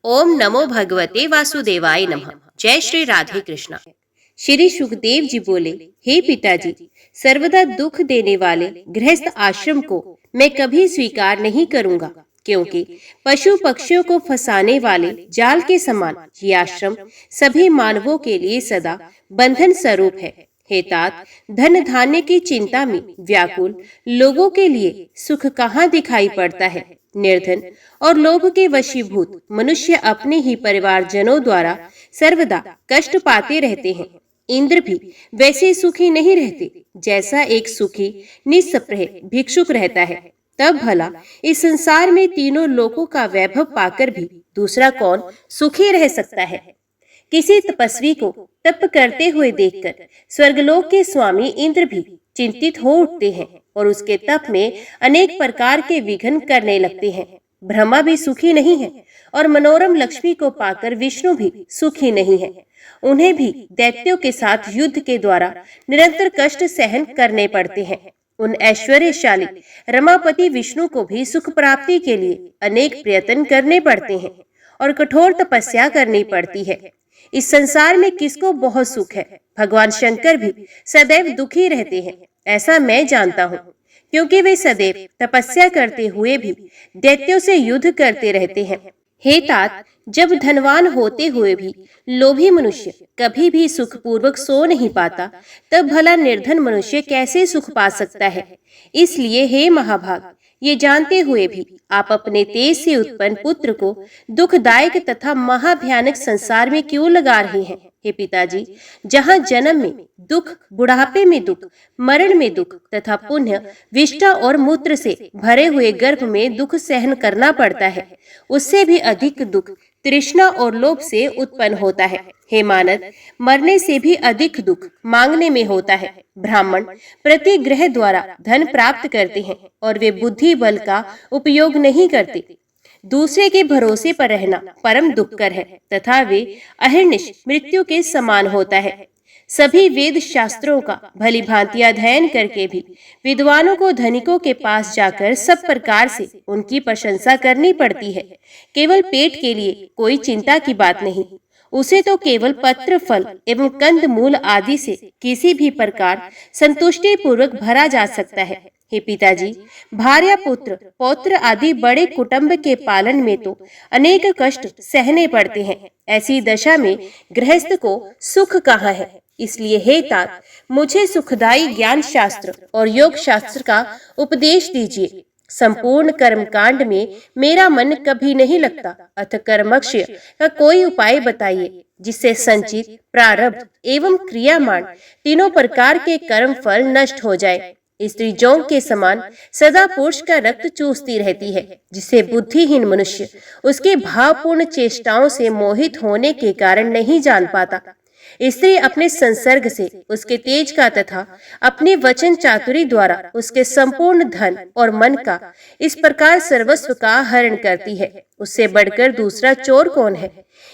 ओम नमो भगवते वासुदेवाय नमः। जय श्री राधे कृष्णा। श्री सुखदेव जी बोले, हे पिताजी, सर्वदा दुख देने वाले गृहस्थ आश्रम को मैं कभी स्वीकार नहीं करूंगा, क्योंकि पशु पक्षियों को फंसाने वाले जाल के समान ये आश्रम सभी मानवों के लिए सदा बंधन स्वरूप है। हे तात, धन धान्य की चिंता में व्याकुल लोगों के लिए सुख कहाँ दिखाई पड़ता है। निर्धन और लोभ के वशीभूत मनुष्य अपने ही परिवारजनों द्वारा सर्वदा कष्ट पाते रहते हैं। इंद्र भी वैसे सुखी नहीं रहते जैसा एक सुखी निस्पृह भिक्षुक रहता है। तब भला इस संसार में तीनों लोकों का वैभव पाकर भी दूसरा कौन सुखी रह सकता है। किसी तपस्वी को तप करते हुए देखकर स्वर्गलोक के स्वामी इंद्र भी चिंतित हो उठते हैं और उसके तप में अनेक प्रकार के विघ्न करने लगते हैं। ब्रह्मा भी सुखी नहीं है और मनोरम लक्ष्मी को पाकर विष्णु भी सुखी नहीं है। उन्हें भी दैत्यों के साथ युद्ध के द्वारा निरंतर कष्ट सहन करने पड़ते हैं। उन ऐश्वर्यशाली रमापति विष्णु को भी सुख प्राप्ति के लिए अनेक प्रयत्न करने पड़ते हैं और कठोर तपस्या करनी पड़ती है। इस संसार में किसको बहुत सुख है? भगवान शंकर भी सदैव दुखी रहते हैं, ऐसा मैं जानता हूँ, क्योंकि वे सदैव तपस्या करते हुए भी दैत्यों से युद्ध करते रहते हैं। हे तात, जब धनवान होते हुए भी लोभी मनुष्य कभी भी सुखपूर्वक सो नहीं पाता, तब भला निर्धन मनुष्य कैसे सुख पा सकता है। इसलिए हे महाभाग, ये जानते हुए भी आप अपने तेज से उत्पन्न पुत्र को दुखदायक तथा महाभयानक संसार में क्यों लगा रहे हैं। हे पिताजी, जहाँ जन्म में दुख, बुढ़ापे में दुख, मरण में दुख तथा पुण्य विष्ठा और मूत्र से भरे हुए गर्भ में दुख सहन करना पड़ता है, उससे भी अधिक दुख तृष्णा और लोभ से उत्पन्न होता है। हे मानद, मरने से भी अधिक दुख मांगने में होता है। ब्राह्मण प्रतिग्रह द्वारा धन प्राप्त करते हैं और वे बुद्धि बल का उपयोग नहीं करते। दूसरे के भरोसे पर रहना परम दुखकर है तथा वे अहर्निश मृत्यु के समान होता है। सभी वेद शास्त्रों का भली भांति अध्ययन करके भी विद्वानों को धनिकों के पास जाकर सब प्रकार से उनकी प्रशंसा करनी पड़ती है। केवल पेट के लिए कोई चिंता की बात नहीं, उसे तो केवल पत्र फल एवं कंद मूल आदि से किसी भी प्रकार संतुष्टि पूर्वक भरा जा सकता है। हे पिताजी, भार्या पुत्र पौत्र आदि बड़े कुटुंब के पालन में तो अनेक कष्ट सहने पड़ते हैं। ऐसी दशा में गृहस्थ को सुख कहाँ है। इसलिए हे तात, मुझे सुखदायी ज्ञान शास्त्र और योग शास्त्र का उपदेश दीजिए। संपूर्ण कर्मकांड में मेरा मन कभी नहीं लगता, अतः कर्मक्ष्य का कोई उपाय बताइए जिससे संचित, प्रारब्ध एवं क्रियामान तीनों प्रकार के कर्म फल नष्ट हो जाए। स्त्री जौं के समान सदा पुरुष का रक्त चूसती रहती है, जिससे बुद्धिहीन मनुष्य उसके भावपूर्ण चेष्टाओं से मोहित होने के कारण नहीं जान पाता। स्त्री अपने संसर्ग से उसके तेज का तथा अपने वचन चातुरी द्वारा उसके संपूर्ण धन और मन का इस प्रकार सर्वस्व का हरण करती है। उससे बढ़कर दूसरा चोर कौन है।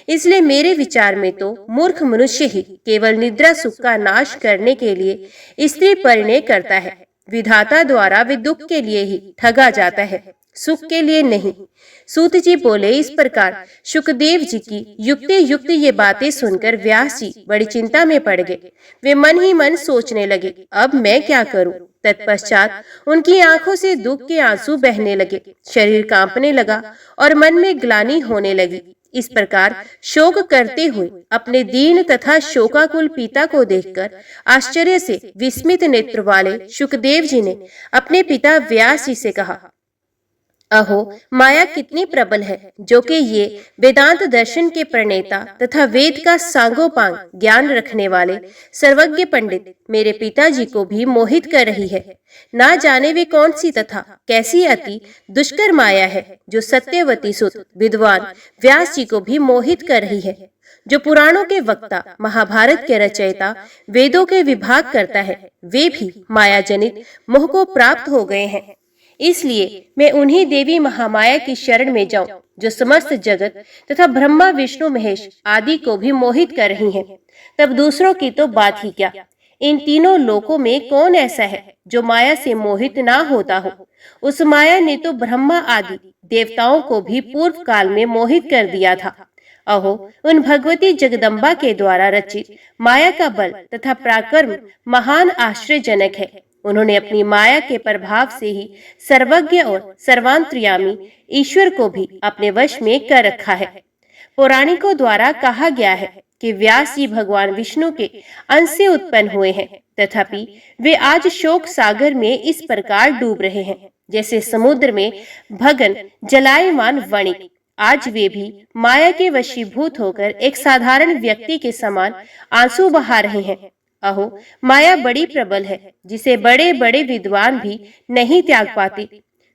इसलिए मेरे विचार में तो मूर्ख मनुष्य ही केवल निद्रा सुख का नाश करने के लिए स्त्री परिणय करता है। विधाता द्वारा वे दुख के लिए ही ठगा जाता है, सुख के लिए नहीं। सूत जी बोले, इस प्रकार सुखदेव जी की युक्ति युक्त ये बातें सुनकर व्यास जी बड़ी चिंता में पड़ गए। वे मन ही मन सोचने लगे, अब मैं क्या करूं। तत्पश्चात उनकी आंखों से दुख के आंसू बहने लगे, शरीर कांपने लगा और मन में ग्लानि होने लगी। इस प्रकार शोक करते हुए अपने दीन तथा शोकाकुल पिता को देखकर आश्चर्य से विस्मित नेत्र वाले सुखदेव जी ने अपने पिता व्यास जी से कहा, अहो, माया कितनी प्रबल है, जो कि ये वेदांत दर्शन के प्रणेता तथा वेद का सांगोपांग ज्ञान रखने वाले सर्वज्ञ पंडित मेरे पिताजी को भी मोहित कर रही है। ना जाने वे कौन सी तथा कैसी अति दुष्कर माया है, जो सत्यवती सुत विद्वान व्यास जी को भी मोहित कर रही है। जो पुराणों के वक्ता, महाभारत के रचयिता, वेदों के विभाग करता है, वे भी माया जनित मोह को प्राप्त हो गए हैं। इसलिए मैं उन्हीं देवी महामाया की शरण में जाऊं, जो समस्त जगत तथा ब्रह्मा विष्णु महेश आदि को भी मोहित कर रही हैं। तब दूसरों की तो बात ही क्या, इन तीनों लोकों में कौन ऐसा है जो माया से मोहित ना होता हो? उस माया ने तो ब्रह्मा आदि देवताओं को भी पूर्व काल में मोहित कर दिया था। अहो, उन भगवती जगदम्बा के द्वारा रचित माया का बल तथा पराक्रम महान आश्चर्यजनक है। उन्होंने अपनी माया के प्रभाव से ही सर्वज्ञ और सर्वांतर्यामी ईश्वर को भी अपने वश में कर रखा है। पौराणिकों द्वारा कहा गया है कि व्यास जी भगवान विष्णु के अंश से उत्पन्न हुए हैं, तथापि वे आज शोक सागर में इस प्रकार डूब रहे हैं जैसे समुद्र में भगन जलायमान वणिक। आज वे भी माया के वशीभूत होकर एक साधारण व्यक्ति के समान आंसू बहा रहे हैं। अहो, माया बड़ी प्रबल है जिसे बड़े बड़े विद्वान भी नहीं त्याग पाते।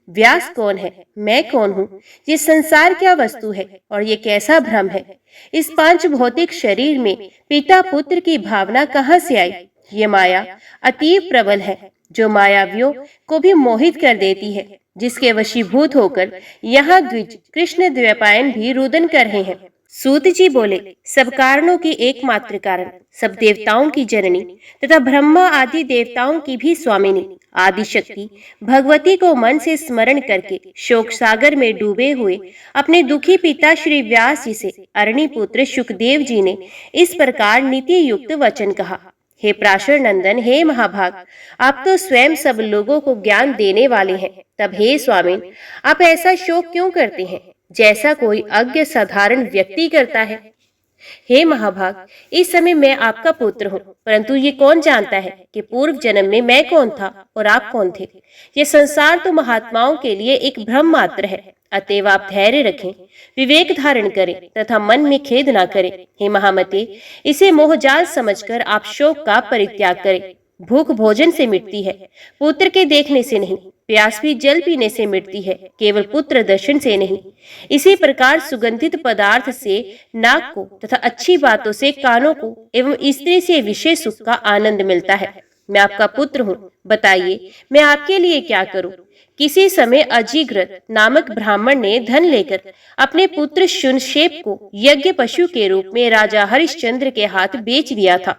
व्यास कौन है? मैं कौन हूँ? ये संसार क्या वस्तु है और ये कैसा भ्रम है? इस पांच भौतिक शरीर में पिता पुत्र की भावना कहाँ से आई? ये माया अतीव प्रबल है जो मायावियों को भी मोहित कर देती है, जिसके वशीभूत होकर यहाँ द्विज कृष्ण द्वैपायन भी रुदन कर रहे हैं। सूत जी बोले, सब कारणों की एकमात्र कारण, सब देवताओं की जननी तथा ब्रह्मा आदि देवताओं की भी स्वामिनी आदि शक्ति भगवती को मन से स्मरण करके शोक सागर में डूबे हुए अपने दुखी पिता श्री व्यास जी से अरणी पुत्र शुकदेव जी ने इस प्रकार नीति युक्त वचन कहा। हे पराशर नंदन, हे महाभाग, आप तो स्वयं सब लोगों को ज्ञान देने वाले हैं, तब हे स्वामी, आप ऐसा शोक क्यों करते हैं जैसा कोई अज्ञ साधारण व्यक्ति करता है? हे महाभाग, इस समय मैं आपका पुत्र हूँ, परंतु ये कौन जानता है कि पूर्व जन्म में मैं कौन था और आप कौन थे? ये संसार तो महात्माओं के लिए एक भ्रम मात्र है। अतएव आप धैर्य रखें, विवेक धारण करें तथा मन में खेद ना करें। हे महामते, इसे मोहजाल समझकर आप शोक का परित्याग करें। भूख भोजन से मिटती है, पुत्र के देखने से नहीं। प्यास भी जल पीने से मिटती है, केवल पुत्र दर्शन से नहीं। इसी प्रकार सुगंधित पदार्थ से नाक को तथा अच्छी बातों से कानों को एवं स्त्री से विषय सुख का आनंद मिलता है। मैं आपका पुत्र हूँ, बताइए मैं आपके लिए क्या करूँ? किसी समय अजिग्रत नामक ब्राह्मण ने धन लेकर अपने पुत्र शुनशेप को यज्ञ पशु के रूप में राजा हरिश्चंद्र के हाथ बेच दिया था।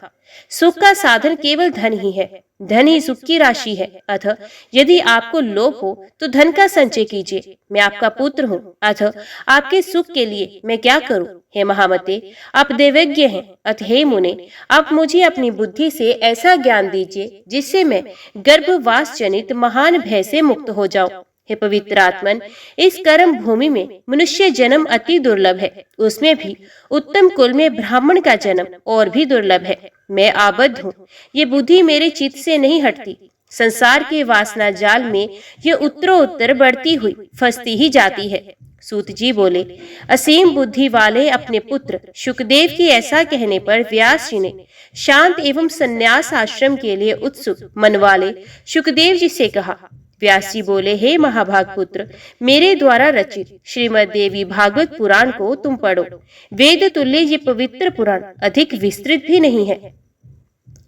सुख का साधन केवल धन ही है, धन ही सुख की राशि है। अतः यदि आपको लोभ हो तो धन का संचय कीजिए। मैं आपका पुत्र हूँ, अतः आपके सुख के लिए मैं क्या करूँ? हे महामते, आप देवज्ञ हैं, अतः हे मुने, आप मुझे अपनी बुद्धि से ऐसा ज्ञान दीजिए जिससे मैं गर्भवास जनित महान भय से मुक्त हो जाऊं। हे पवित्र आत्मन, इस कर्म भूमि में मनुष्य जन्म अति दुर्लभ है, उसमें भी उत्तम कुल में ब्राह्मण का जन्म और भी दुर्लभ है। मैं आबद्ध हूँ, ये बुद्धि मेरे चित्त से नहीं हटती। संसार के वासना जाल में ये उत्तरोत्तर बढ़ती हुई फंसती ही जाती है। सूत जी बोले, असीम बुद्धि वाले अपने पुत्र शुकदेव की ऐसा कहने पर व्यास जी ने शांत एवं संन्यास आश्रम के लिए उत्सुक मन वाले शुकदेव जी से कहा। व्यास जी बोले, हे महाभाग पुत्र, मेरे द्वारा रचित श्रीमद देवी भागवत पुराण को तुम पढ़ो। वेद तुल्य ये पवित्र पुराण अधिक विस्तृत भी नहीं है।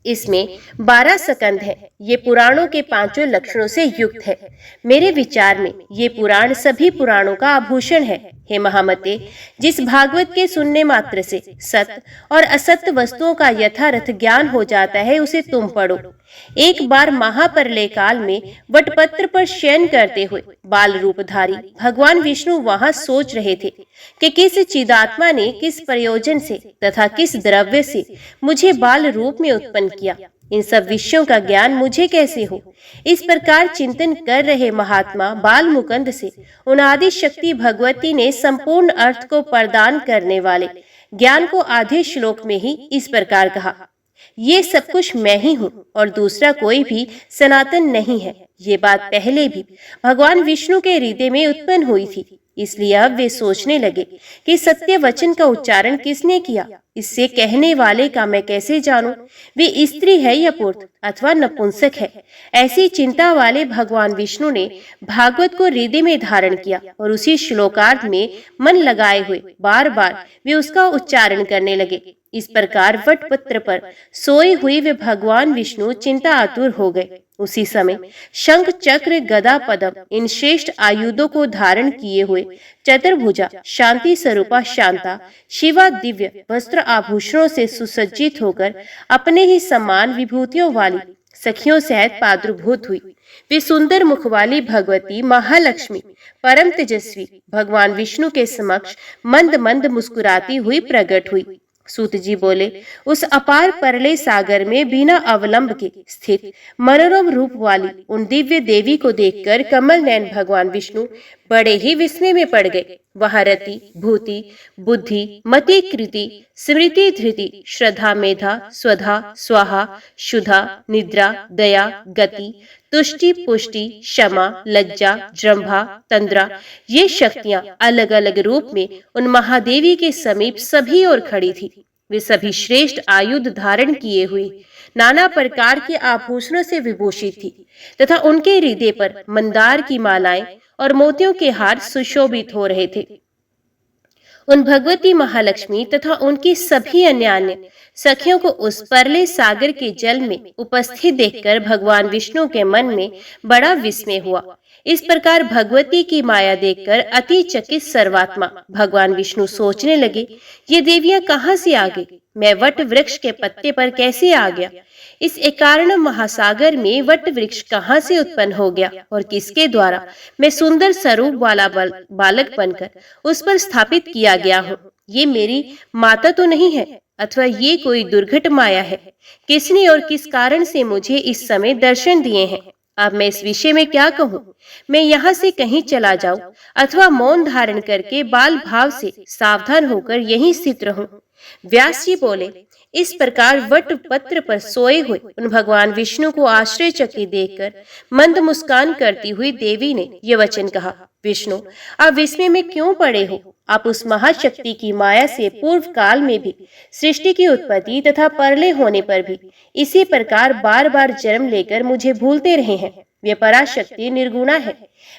इसमें 12 स्कंद है। ये पुराणों के 5 लक्षणों से युक्त है। मेरे विचार में ये पुराण सभी पुराणों का आभूषण है। हे महामते, जिस भागवत के सुनने मात्र से सत्य और असत्य वस्तुओं का यथार्थ ज्ञान हो जाता है, उसे तुम पढ़ो। एक बार महाप्रलय काल में वटपत्र पर शयन करते हुए बाल रूपधारी भगवान विष्णु वहां सोच रहे थे कि किस चिदात्मा ने किस प्रयोजन से तथा किस द्रव्य से मुझे बाल रूप में उत्पन्न किया। इन सब विषयों का ज्ञान मुझे कैसे हो? इस प्रकार चिंतन कर रहे महात्मा बाल मुकुंद से उनादि शक्ति भगवती ने संपूर्ण अर्थ को प्रदान करने वाले ज्ञान को आधे श्लोक में ही इस प्रकार कहा, ये सब कुछ मैं ही हूँ और दूसरा कोई भी सनातन नहीं है। ये बात पहले भी भगवान विष्णु के हृदय में उत्पन्न हुई थी, इसलिए अब वे सोचने लगे कि सत्य वचन का उच्चारण किसने किया। इससे कहने वाले का मैं कैसे जानूं वे स्त्री है या पुरुष अथवा नपुंसक है। ऐसी चिंता वाले भगवान विष्णु ने भागवत को हृदय में धारण किया और उसी श्लोकार्थ में मन लगाए हुए बार बार वे उसका उच्चारण करने लगे। इस प्रकार वटपत्र पर सोए हुए वे भगवान विष्णु चिंता आतुर हो गए। उसी समय शंख चक्र गदा पद्म इन श्रेष्ठ आयुधों को धारण किए हुए चतुर्भुजा शांति स्वरूपा शांता शिवा दिव्य वस्त्र आभूषणों से सुसज्जित होकर अपने ही समान विभूतियों वाली सखियों सहित प्रादुर्भूत हुई। वे सुंदर मुख वाली भगवती महालक्ष्मी परम तेजस्वी भगवान विष्णु के समक्ष मंद मंद मुस्कुराती हुई प्रकट हुई। सूत जी बोले, उस अपार परले सागर में बिना अवलंब के स्थित मनोरम रूप वाली उन दिव्य देवी को देखकर कमल नयन भगवान विष्णु बड़े ही विस्मय में पड़ गए। वह रति भूति बुद्धि मति कृति स्मृति धृति श्रद्धा मेधा स्वधा स्वाहा शुद्धा निद्रा दया गति तुष्टि पुष्टि क्षमा लज्जा जृंभा तंद्रा ये शक्तियां अलग अलग रूप में उन महादेवी के समीप सभी ओर खड़ी थी। वे सभी श्रेष्ठ आयुध धारण किए हुए नाना प्रकार के आभूषणों से विभूषित थी तथा उनके हृदय पर मंदार की मालाएं और मोतियों के हार सुशोभित हो रहे थे। उन भगवती महालक्ष्मी तथा उनकी सभी अन्य सखियों को उस परले सागर के जल में उपस्थित देखकर भगवान विष्णु के मन में बड़ा विस्मय हुआ। इस प्रकार भगवती की माया देखकर अति चकित सर्वात्मा भगवान विष्णु सोचने लगे, ये देवियां कहाँ से आ गई? मैं वट वृक्ष के पत्ते पर कैसे आ गया? इस एकारण महासागर में वट वृक्ष कहाँ से उत्पन्न हो गया और किसके द्वारा मैं सुंदर स्वरूप वाला बालक बनकर उस पर स्थापित किया गया हूँ? ये मेरी माता तो नहीं है अथवा ये कोई दुर्घट माया है? किसने और किस कारण से मुझे इस समय दर्शन दिए हैं? अब मैं इस विषय में क्या कहूँ? मैं यहाँ से कहीं चला जाऊं अथवा मौन धारण करके बाल भाव से सावधान होकर यहीं स्थित रहूं? व्यास जी बोले, इस प्रकार वट पत्र पर सोए हुए उन भगवान विष्णु को आश्चर्यचकित देखकर मंद मुस्कान करती हुई देवी ने यह वचन कहा, विष्णु आप विस्मय में क्यों पड़े हो? आप उस महाशक्ति की माया से पूर्व काल में भी सृष्टि की उत्पत्ति तथा परले होने पर भी इसी प्रकार बार बार जन्म लेकर मुझे भूलते रहे हैं। वे पराशक्ति निर्गुणा है,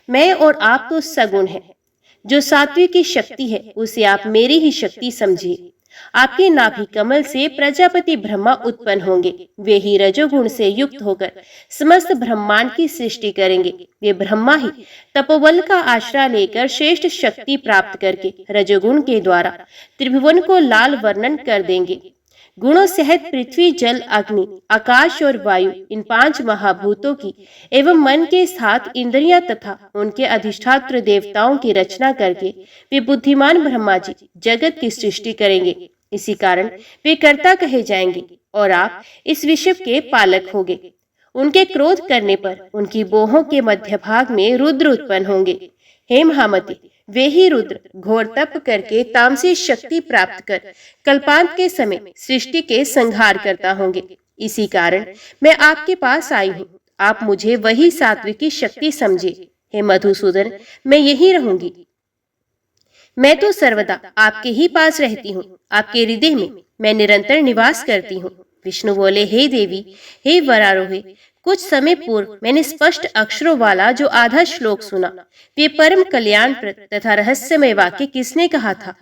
मैं और आप तो सगुण है। जो सात्विक की शक्ति है उसे आप मेरी ही शक्ति समझिए। आपके नाभि कमल से प्रजापति ब्रह्मा उत्पन्न होंगे। वे ही रजोगुण से युक्त होकर समस्त ब्रह्मांड की सृष्टि करेंगे। वे ब्रह्मा ही तपोबल का आश्रय लेकर श्रेष्ठ शक्ति प्राप्त करके रजोगुण के द्वारा त्रिभुवन को लाल वर्णन कर देंगे। गुणों सहित पृथ्वी जल अग्नि आकाश और वायु इन 5 महाभूतों की एवं मन के साथ इंद्रियां तथा उनके अधिष्ठात्र देवताओं की रचना करके वे बुद्धिमान ब्रह्मा जी जगत की सृष्टि करेंगे। इसी कारण वे कर्ता कहे जाएंगे और आप इस विश्व के पालक होंगे। उनके क्रोध करने पर उनकी बोहों के मध्य भाग में रुद्र उत्पन्न होंगे। हे महामती, वे ही रुद्र घोर तप करके तामसी शक्ति प्राप्त कर कल्पांत के समय सृष्टि के संहार करता होंगे। इसी कारण मैं आपके पास आई हूँ। आप मुझे वही सात्विकी शक्ति समझे। हे मधुसूदन, मैं यही रहूंगी। मैं तो सर्वदा आपके ही पास रहती हूँ। आपके हृदय में मैं निरंतर निवास करती हूँ। विष्णु बोले, हे देवी, हे वरारोहे, कुछ समय पूर्व मैंने स्पष्ट अक्षरों वाला जो आधा श्लोक सुना, वे परम कल्याणप्रद तथा रहस्यमय वाक्य किसने कहा था?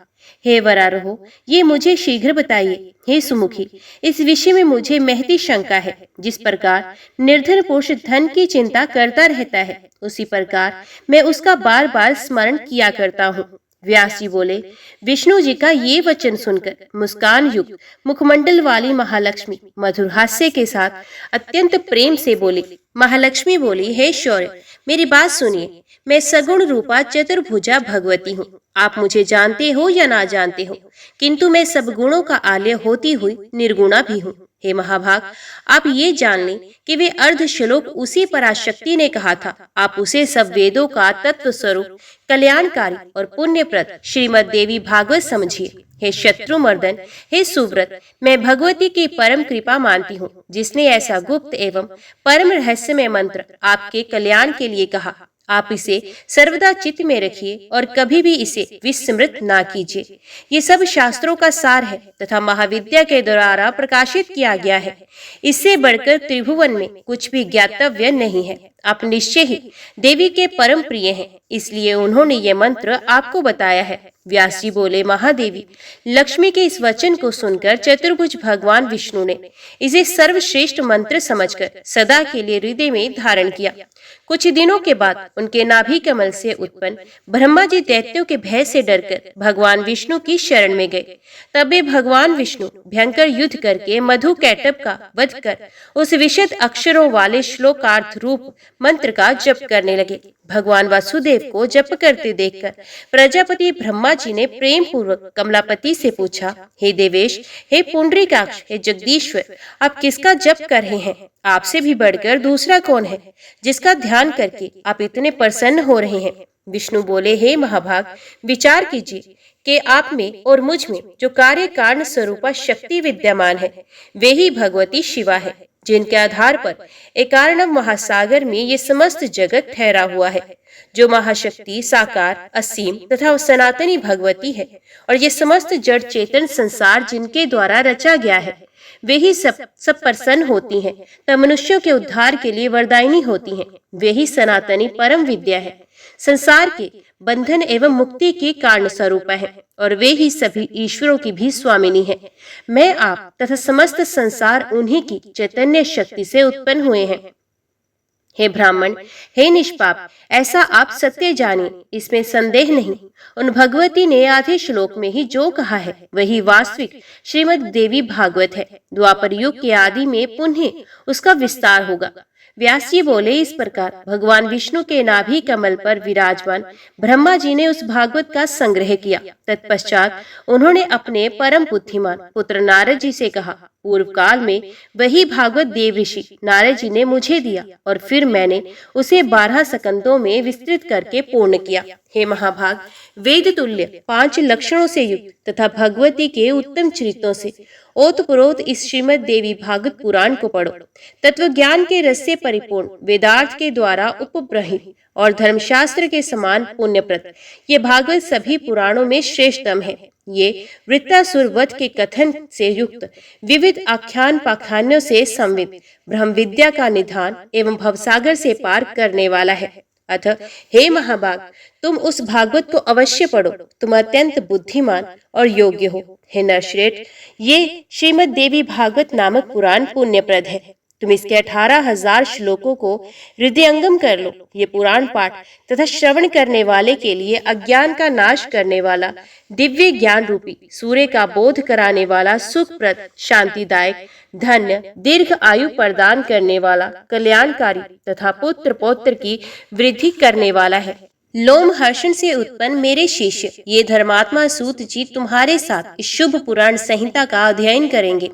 हे वरारोह, ये मुझे शीघ्र बताइए। हे सुमुखी, इस विषय में मुझे महती शंका है। जिस प्रकार निर्धन पुरुष धन की चिंता करता रहता है, उसी प्रकार मैं उसका बार बार स्मरण किया करता हूँ। व्यास जी बोले, विष्णु जी का ये वचन सुनकर मुस्कान युक्त मुखमंडल वाली महालक्ष्मी मधुर हास्य के साथ अत्यंत प्रेम से बोली। महालक्ष्मी बोली, हे शौर्य, मेरी बात सुनिए। मैं सगुण रूपा चतुर्भुजा भगवती हूँ। आप मुझे जानते हो या ना जानते हो, किंतु मैं सब गुणों का आलय होती हुई निर्गुणा भी हूँ। हे महाभाग, आप ये जान लें कि वे अर्ध श्लोक उसी पराशक्ति ने कहा था। आप उसे सब वेदों का तत्व स्वरूप कल्याणकारी और पुण्यप्रद श्रीमद देवी भागवत समझिए। हे शत्रुमर्दन, हे सुव्रत, मैं भगवती की परम कृपा मानती हूँ, जिसने ऐसा गुप्त एवं परम रहस्यमय मंत्र आपके कल्याण के लिए कहा। आप इसे सर्वदा चित्त में रखिए और कभी भी इसे विस्मृत ना कीजिए। ये सब शास्त्रों का सार है तथा महाविद्या के द्वारा प्रकाशित किया गया है। इससे बढ़कर त्रिभुवन में कुछ भी ज्ञातव्य नहीं है। आप निश्चय ही देवी के परम प्रिय हैं, इसलिए उन्होंने ये मंत्र आपको बताया है। व्यास जी बोले, महादेवी, लक्ष्मी के इस वचन को सुनकर चतुर्भुज भगवान विष्णु ने इसे सर्वश्रेष्ठ मंत्र समझकर सदा के लिए हृदय में धारण किया। कुछ दिनों के बाद उनके नाभि कमल से उत्पन्न ब्रह्मा जी दैत्यों के भय से डरकर भगवान विष्णु की शरण में गए। तब वे भगवान विष्णु भयंकर युद्ध करके मधु कैटभ का वध कर उस विशद अक्षरों वाले श्लोकार्थ रूप मंत्र का जप करने लगे। भगवान वासुदेव को जप करते देखकर प्रजापति ब्रह्मा जी ने प्रेम पूर्वक कमलापति से पूछा, हे देवेश, हे पुंडरीकाक्ष, हे जगदीश्वर, आप किसका जप कर रहे हैं? आपसे भी बढ़कर दूसरा कौन है जिसका ध्यान करके आप इतने प्रसन्न हो रहे हैं? विष्णु बोले, हे महाभाग, विचार कीजिए कि आप में और मुझ में जो कार्य कारण स्वरूपा शक्ति विद्यमान है वे ही भगवती शिवा है, जिनके आधार पर एकार्णव महासागर में ये समस्त जगत ठहरा हुआ है। जो महाशक्ति साकार, असीम तथा सनातनी भगवती है और ये समस्त जड़ चेतन संसार जिनके द्वारा रचा गया है वे ही सब प्रसन्न होती हैं, तब मनुष्यों के उद्धार के लिए वरदायिनी होती हैं। वे ही सनातनी परम विद्या है, संसार के बंधन एवं मुक्ति की कारण स्वरूप है और वे ही सभी ईश्वरों की भी स्वामिनी है। मैं, आप तथा समस्त संसार उन्हीं की चैतन्य शक्ति से उत्पन्न हुए हैं। हे ब्राह्मण, हे निष्पाप, ऐसा आप सत्य जानिए, इसमें संदेह नहीं। उन भगवती ने आधे श्लोक में ही जो कहा है वही वास्तविक श्रीमद् देवी भागवत है। द्वापर युग के आदि में पुनः उसका विस्तार होगा। व्यास जी बोले, इस प्रकार भगवान विष्णु के नाभि कमल पर विराजमान ब्रह्मा जी ने उस भागवत का संग्रह किया। तत्पश्चात उन्होंने अपने परम बुद्धिमान पुत्र नारद जी से कहा, पूर्व काल में वही भागवत देव ऋषि नारद जी ने मुझे दिया और फिर मैंने उसे 12 स्कंदों में विस्तृत करके पूर्ण किया। हे महाभाग, वेद तुल्य 5 लक्षणों से युक्त तथा भगवती के उत्तम चरित्रों से ओतप्रोत इस श्रीमद् देवी भागवत पुराण को पढ़ो। तत्व ज्ञान के रस से परिपूर्ण, वेदार्थ के द्वारा उपब्रहित और धर्मशास्त्र के समान पुण्यप्रद ये भागवत सभी पुराणों में श्रेष्ठतम है। ये वृत्तासुर वध के कथन से युक्त, विविध आख्यान पाख्यानों से संवित, ब्रह्म विद्या का निधान एवं भवसागर से पार करने वाला है। अतः हे महाभाग, तुम उस भागवत को अवश्य पढ़ो, तुम अत्यंत बुद्धिमान और योग्य हो। हे नरश्रेष्ठ, ये श्रीमद् देवी भागवत नामक पुराण पुण्यप्रद है। तुम इसके 18,000 श्लोकों को हृदयंगम कर लो। ये पुराण पाठ तथा श्रवण करने वाले के लिए अज्ञान का नाश करने वाला, दिव्य ज्ञान रूपी सूर्य का बोध कराने वाला, सुखप्रद, शांतिदायक, धन्य, दीर्घ आयु प्रदान करने वाला, कल्याणकारी तथा पुत्र पौत्र की वृद्धि करने वाला है। लोम हर्षण से उत्पन्न मेरे शिष्य ये धर्मात्मा सूत जी तुम्हारे साथ इस शुभ पुराण संहिता का अध्ययन करेंगे।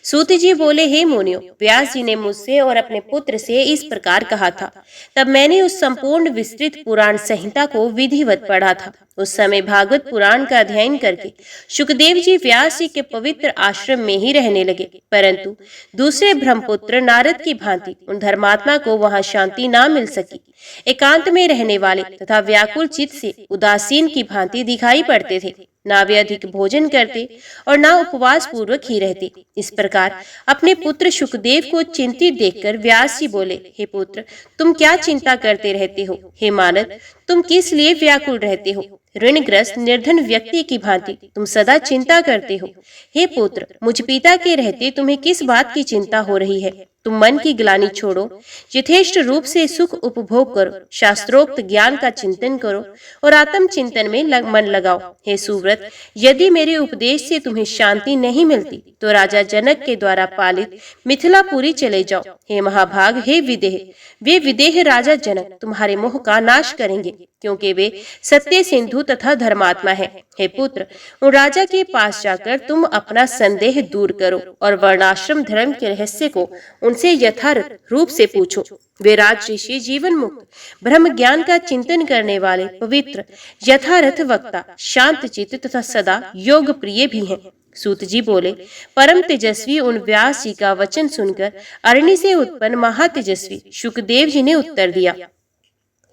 सूत जी बोले, हे मुनियों, व्यास जी ने मुझसे और अपने पुत्र से इस प्रकार कहा था। तब मैंने उस संपूर्ण विस्तृत पुराण संहिता को विधिवत पढ़ा था। उस समय भागवत पुराण का अध्ययन करके सुखदेव जी व्यास जी के पवित्र आश्रम में ही रहने लगे, परंतु दूसरे ब्रह्मपुत्र नारद की भांति उन धर्मात्मा को वहां शांति ना मिल सकी। एकांत में रहने वाले तथा व्याकुल चित्त से उदासीन की भांति दिखाई पड़ते थे। ना वे अधिक भोजन करते और ना उपवास पूर्वक ही रहते। इस प्रकार अपने पुत्र सुखदेव को चिंतित देखकर व्यास जी बोले, हे पुत्र, तुम क्या चिंता करते रहते हो? हे मानद, तुम किस लिए व्याकुल रहते हो? ऋणग्रस्त निर्धन व्यक्ति की भांति तुम सदा चिंता करते हो। हे पुत्र, मुझ पिता के रहते तुम्हें किस बात की चिंता हो रही है? तुम मन की ग्लानि छोड़ो, यथेष्ट रूप से सुख उपभोग करो, शास्त्रोक्त ज्ञान का चिंतन करो और आत्म चिंतन में मन लगाओ। हे सुव्रत, यदि मेरे उपदेश से तुम्हें शांति नहीं मिलती तो राजा जनक के द्वारा पालित मिथिलापुरी चले जाओ। हे महाभाग, हे विदेह, वे विदेह राजा जनक तुम्हारे मोह का नाश करेंगे, क्योंकि वे सत्य सिंधु तथा धर्मात्मा है। हे पुत्र, उन राजा के पास जाकर तुम अपना संदेह दूर करो और वर्णाश्रम धर्म के रहस्य को उनसे यथार्थ रूप से पूछो। वे राज ऋषि जीवन मुक्त ब्रह्म ज्ञान का चिंतन करने वाले पवित्र यथार्थ वक्ता, शांत चित्त तथा सदा योग प्रिय भी हैं। सूत जी बोले, परम तेजस्वी उन व्यास जी का वचन सुनकर अरण्य से उत्पन्न महातेजस्वी सुखदेव जी ने उत्तर दिया,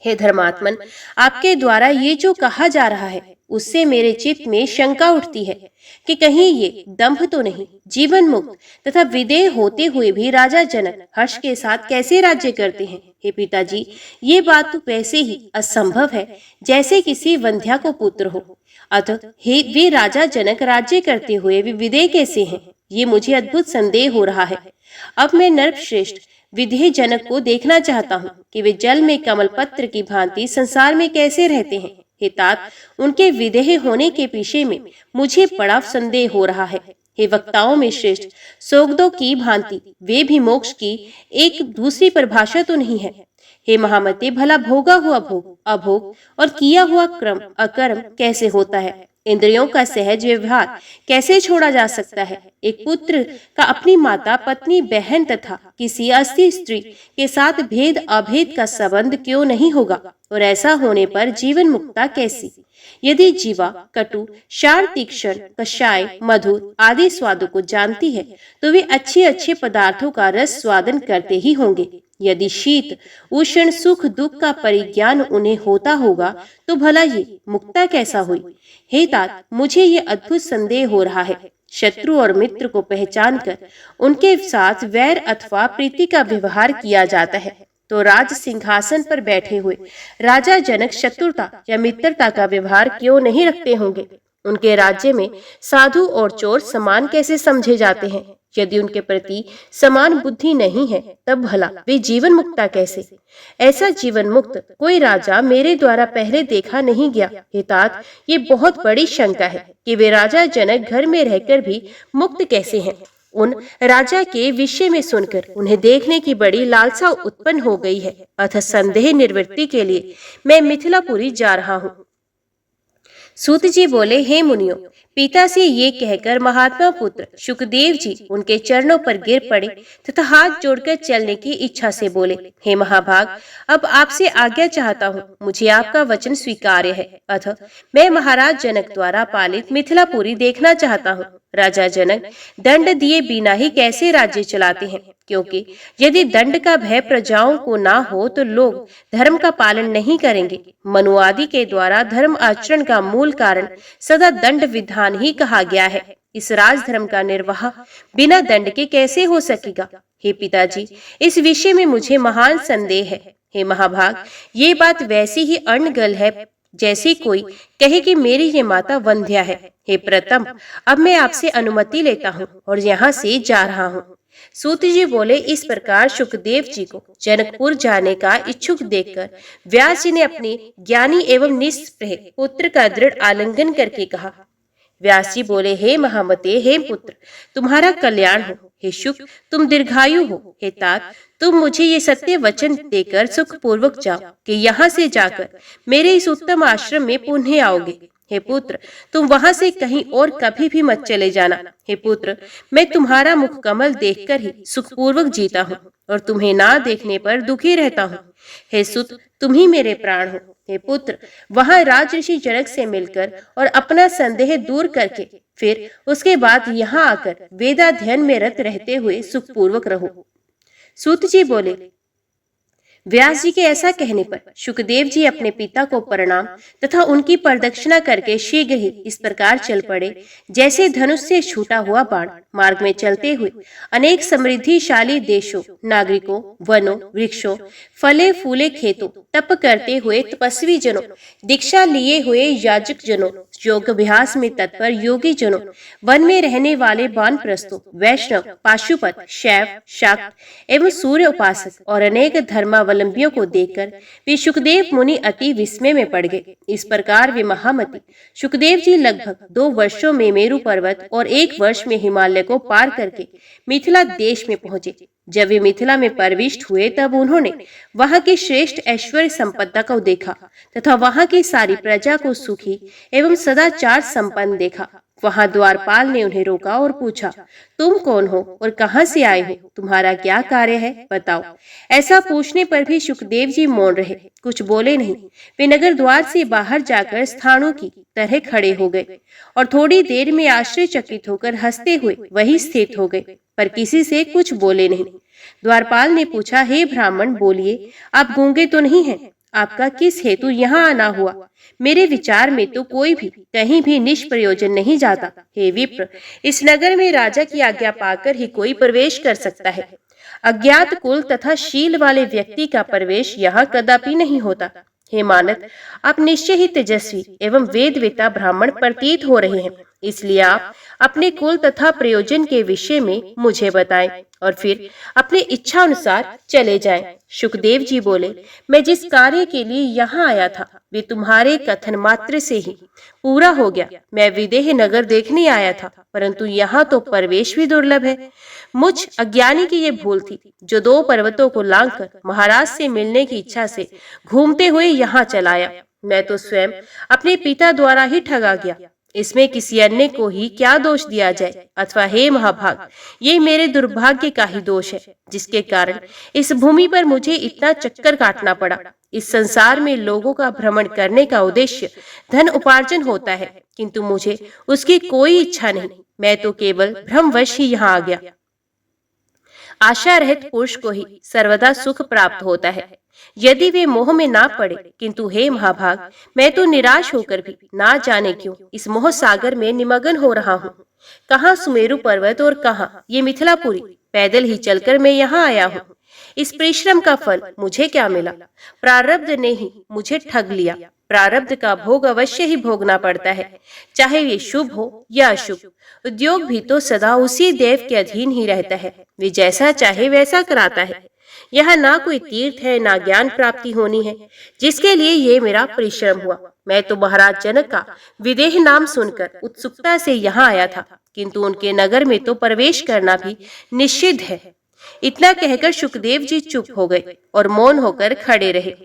हे धर्मात्मन, आपके द्वारा ये जो कहा जा रहा है उससे मेरे चित्त में शंका उठती है कि कहीं ये दंभ तो नहीं। जीवन मुक्त तथा विदेह होते हुए भी राजा जनक हर्ष के साथ कैसे राज्य करते हैं? हे पिताजी, ये बात तो वैसे ही असंभव है जैसे किसी वंध्या को पुत्र हो। अतः हे वे राजा जनक राज्य करते हुए वे विदेह कैसे हैं, ये मुझे अद्भुत संदेह हो रहा है। अब मैं नरश्रेष्ठ विदेह जनक को देखना चाहता हूँ कि वे जल में कमल पत्र की भांति संसार में कैसे रहते हैं। हे तात, उनके विदेह होने के पीछे में मुझे बड़ा संदेह हो रहा है। हे वक्ताओं में श्रेष्ठ, सोगदों की भांति वे भी मोक्ष की एक दूसरी परिभाषा तो नहीं है। हे महामते, भला भोगा हुआ भोग, अभोग और किया हुआ क्रम अकर्म कैसे होता है? इंद्रियों का सहज व्यवहार कैसे छोड़ा जा सकता है? एक पुत्र का अपनी माता, पत्नी, बहन तथा किसी अस्थिर स्त्री के साथ भेद अभेद का संबंध क्यों नहीं होगा? और ऐसा होने पर जीवन मुक्ता कैसी? यदि जीवा कटु, क्षार, तीक्ष्ण, कषाय, मधुर आदि स्वादों को जानती है तो वे अच्छे अच्छे पदार्थों का रस स्वादन करते ही होंगे। यदि शीत, उष्ण, सुख, दुख का परिज्ञान उन्हें होता होगा तो भला ये मुक्ता कैसा हुई? हे तात, मुझे ये अद्भुत संदेह हो रहा है। शत्रु और मित्र को पहचान कर उनके साथ वैर अथवा प्रीति का व्यवहार किया जाता है तो राज सिंहासन पर बैठे हुए राजा जनक शत्रुता या मित्रता का व्यवहार क्यों नहीं रखते होंगे? उनके राज्य में साधु और चोर समान कैसे समझे जाते हैं? यदि उनके प्रति समान बुद्धि नहीं है तब भला वे जीवन मुक्ता कैसे? ऐसा जीवन मुक्त कोई राजा मेरे द्वारा पहले देखा नहीं गया। हे तात, ये बहुत बड़ी शंका है कि वे राजा जनक घर में रहकर भी मुक्त कैसे हैं। उन राजा के विषय में सुनकर उन्हें देखने की बड़ी लालसा उत्पन्न हो गई है। अतः संदेह निवृत्ति के लिए मैं मिथिलापुरी जा रहा हूँ। सूत जी बोले, हे मुनियों, पिता से ये कहकर महात्मा पुत्र शुकदेव जी उनके चरणों पर गिर पड़े तथा हाथ जोड़कर चलने की इच्छा से बोले, हे महाभाग, अब आपसे आज्ञा चाहता हूँ, मुझे आपका वचन स्वीकार्य है। अतः मैं महाराज जनक द्वारा पालित मिथिलापुरी देखना चाहता हूँ। राजा जनक दंड दिए बिना ही कैसे राज्य चलाते हैं? क्योंकि यदि दंड का भय प्रजाओं को ना हो तो लोग धर्म का पालन नहीं करेंगे। मनुवादी के द्वारा धर्म आचरण का मूल कारण सदा दंड विधान ही कहा गया है। इस राजधर्म का निर्वाह बिना दंड के कैसे हो सकेगा? हे पिताजी, इस विषय में मुझे महान संदेह है। हे महाभाग, ये बात वैसी ही अनगल है जैसे कोई कहे कि मेरी ये माता वंध्या है। हे प्रथम, अब मैं आपसे अनुमति लेता हूँ और यहाँ से जा रहा हूँ। सूत जी बोले, इस प्रकार शुकदेव जी को जनकपुर जाने का इच्छुक देखकर व्यास जी ने अपने ज्ञानी एवं निष्प्रह पुत्र का दृढ़ आलिंगन करके कहा। व्यास जी बोले, हे महामते, हे पुत्र, तुम्हारा कल्याण हो। हे शुक, तुम दीर्घायु हो। हे तात, तुम मुझे ये सत्य वचन देकर सुख पूर्वक जाओ कि यहाँ से जाकर मेरे इस उत्तम आश्रम में पुनः आओगे। हे पुत्र, तुम वहां से कहीं और कभी भी मत चले जाना। हे पुत्र, मैं तुम्हारा मुख कमल देखकर ही सुखपूर्वक जीता हूँ और तुम्हें ना देखने पर दुखी रहता हूँ। हे सुत, तुम ही मेरे प्राण हो। हे पुत्र, वहां राजऋषि जनक से मिलकर और अपना संदेह दूर करके फिर उसके बाद यहाँ आकर वेदाध्ययन में रत रहते हुए सुखपूर्वक रहो। सूत जी बोले, व्यास जी के ऐसा कहने पर शुकदेव जी अपने पिता को प्रणाम तथा उनकी प्रदक्षिणा करके शीघ्र ही इस प्रकार चल पड़े जैसे धनुष से छूटा हुआ बाण। मार्ग में चलते हुए अनेक समृद्धिशाली देशों, नागरिकों, वनों, वृक्षों, फले फूले खेतों, तप करते हुए तपस्वी जनों, दीक्षा लिए हुए याजक जनों, योग अभ्यास में तत्पर योगी जनों, वन में रहने वाले वानप्रस्थों, वैष्णव, पाशुपत, शैव, शाक्त एवं सूर्य उपासक और अनेक धर्मावलंबियों को देखकर वे शुकदेव मुनि अति विस्मय में पड़ गए। इस प्रकार वे महामति शुकदेव जी लगभग 2 वर्षों में मेरु पर्वत और 1 वर्ष में हिमालय को पार करके मिथिला देश में पहुंचे। जब वे मिथिला में प्रविष्ट हुए तब उन्होंने वहां की श्रेष्ठ ऐश्वर्य संपदा को देखा तथा वहां की सारी प्रजा को सुखी एवं सदाचार संपन्न देखा। वहां द्वारपाल ने उन्हें रोका और पूछा, तुम कौन हो और कहां से आए हो? तुम्हारा क्या कार्य है, बताओ। ऐसा पूछने पर भी शुकदेव जी मौन रहे, कुछ बोले नहीं। वे नगर द्वार से बाहर जाकर स्थानों की तरह खड़े हो गए और थोड़ी देर में आश्चर्यचकित होकर हंसते हुए वहीं स्थित हो गए, पर किसी से कुछ बोले नहीं। द्वारपाल ने पूछा, हे ब्राह्मण, बोलिए, आप गूंगे तो नहीं हैं? आपका किस हेतु यहाँ आना हुआ? मेरे विचार में तो कोई भी कहीं भी निष्प्रयोजन नहीं जाता। हे विप्र, इस नगर में राजा की आज्ञा पाकर ही कोई प्रवेश कर सकता है। अज्ञात कुल तथा शील वाले व्यक्ति का प्रवेश यहाँ कदापि नहीं होता। हे मानद, आप निश्चय ही तेजस्वी एवं वेदवेता ब्राह्मण प्रतीत हो रहे हैं, इसलिए आप अपने कुल तथा प्रयोजन के विषय में मुझे बताएं और फिर अपने इच्छा अनुसार चले जाएं। सुखदेव जी बोले, मैं जिस कार्य के लिए यहाँ आया था वे तुम्हारे कथन मात्र से ही पूरा हो गया। मैं विदेह नगर देखने आया था, परंतु यहाँ तो प्रवेश भी दुर्लभ है। मुझ अज्ञानी की ये भूल थी जो 2 पर्वतों को लांघकर महाराज से मिलने की इच्छा से घूमते हुए यहाँ चलाया। मैं तो स्वयं अपने पिता द्वारा ही ठगा गया, इसमें किसी अन्य को ही क्या दोष दिया जाए। अथवा हे महाभाग, ये मेरे दुर्भाग्य का ही दोष है जिसके कारण इस भूमि पर मुझे इतना चक्कर काटना पड़ा। इस संसार में लोगों का भ्रमण करने का उद्देश्य धन उपार्जन होता है, किंतु मुझे उसकी कोई इच्छा नहीं। मैं तो केवल भ्रमवश ही यहाँ आ गया। आशा रहित पुरुष को ही सर्वदा सुख प्राप्त होता है, यदि वे मोह में ना पड़े। किंतु हे महाभाग, मैं तो निराश होकर भी ना जाने क्यों इस मोह सागर में निमग्न हो रहा हूँ। कहाँ सुमेरु पर्वत और कहाँ ये मिथिलापुरी, पैदल ही चलकर मैं यहाँ आया हूँ। इस परिश्रम का फल मुझे क्या मिला? प्रारब्ध ने ही मुझे ठग लिया। प्रारब्ध का भोग अवश्य ही भोगना पड़ता है, चाहे ये शुभ हो या अशुभ। उद्योग भी तो सदा उसी देव के अधीन ही रहता है, वे जैसा चाहे वैसा कराता है। यह ना कोई तीर्थ है, ना ज्ञान प्राप्ति होनी है जिसके लिए ये मेरा परिश्रम हुआ। मैं तो महाराज जनक का विदेह नाम सुनकर उत्सुकता से यहाँ आया था, किंतु उनके नगर में तो प्रवेश करना भी निषिद्ध है। इतना कहकर सुखदेव जी चुप हो गए और मौन होकर खड़े रहे।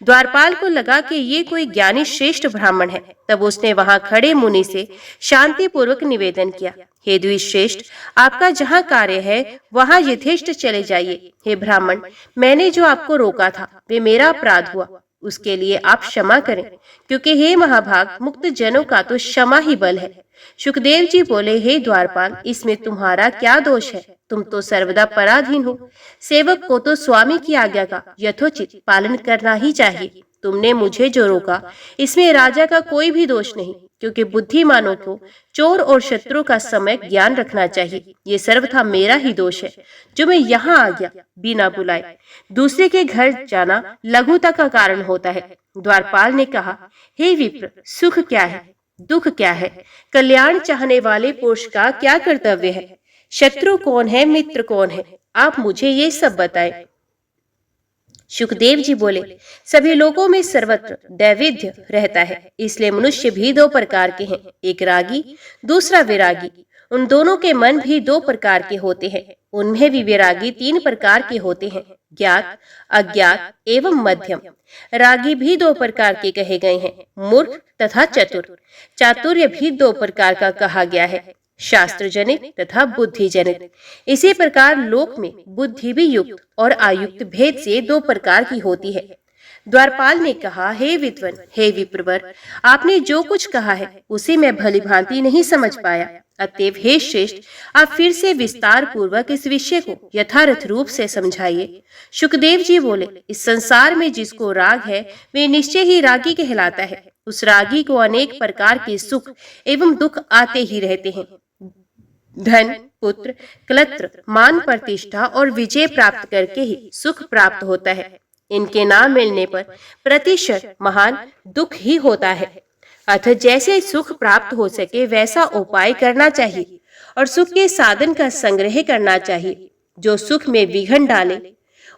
द्वारपाल को लगा कि ये कोई ज्ञानी श्रेष्ठ ब्राह्मण है। तब उसने वहां खड़े मुनि से शांति पूर्वक निवेदन किया, हे द्विश्रेष्ठ, आपका जहाँ कार्य है वहां यथेष्ट चले जाइए। हे ब्राह्मण, मैंने जो आपको रोका था वे मेरा अपराध हुआ, उसके लिए आप क्षमा करें, क्योंकि हे महाभाग, मुक्त जनों का तो क्षमा ही बल है। सुखदेव जी बोले, हे द्वारपाल, इसमें तुम्हारा क्या दोष है? तुम तो सर्वदा पराधीन हो। सेवक को तो स्वामी की आज्ञा का यथोचित पालन करना ही चाहिए। तुमने मुझे जो रोका इसमें राजा का कोई भी दोष नहीं, क्योंकि बुद्धिमानों को चोर और शत्रु का समय ज्ञान रखना चाहिए। ये सर्वथा मेरा ही दोष है जो मैं यहाँ आ गया बिना बुलाए। दूसरे के घर जाना लघुता का कारण होता है। द्वारपाल ने कहा, हे विप्र, सुख क्या है, दुख क्या है, कल्याण चाहने वाले पुरुष का क्या कर्तव्य है, शत्रु कौन है, मित्र कौन है, आप मुझे ये सब बताएं। सुखदेव जी बोले, सभी लोगों में सर्वत्र दैवेद्य रहता है, इसलिए मनुष्य भी 2 प्रकार के हैं, एक रागी, दूसरा विरागी। उन दोनों के मन भी 2 प्रकार के होते हैं। उनमें भी विरागी 3 प्रकार के होते हैं, ज्ञात, अज्ञात एवं मध्यम। रागी भी 2 प्रकार के कहे गए हैं, मूर्ख तथा चतुर। चातुर्य भी 2 प्रकार का कहा गया है, शास्त्र जनित तथा बुद्धि जनित। इसी प्रकार लोक में बुद्धि भी युक्त और अयुक्त भेद से 2 प्रकार की होती है। द्वारपाल ने कहा, हे विद्वन, हे विप्रवर, आपने जो कुछ कहा है उसे मैं भली भांति नहीं समझ पाया। अतएव हे श्रेष्ठ, आप फिर से विस्तार पूर्वक इस विषय को यथार्थ रूप से समझाइए। सुखदेव जी बोले, इस संसार में जिसको राग है वे निश्चय ही रागी कहलाता है। उस रागी को अनेक प्रकार के सुख एवं दुख आते ही रहते हैं। धन, पुत्र, क्लत्र, मान, प्रतिष्ठा और विजय प्राप्त करके ही सुख प्राप्त होता है। इनके ना मिलने पर प्रतिशत महान दुख ही होता है। अतः जैसे सुख प्राप्त हो सके वैसा उपाय करना चाहिए और सुख के साधन का संग्रह करना चाहिए। जो सुख में विघ्न डाले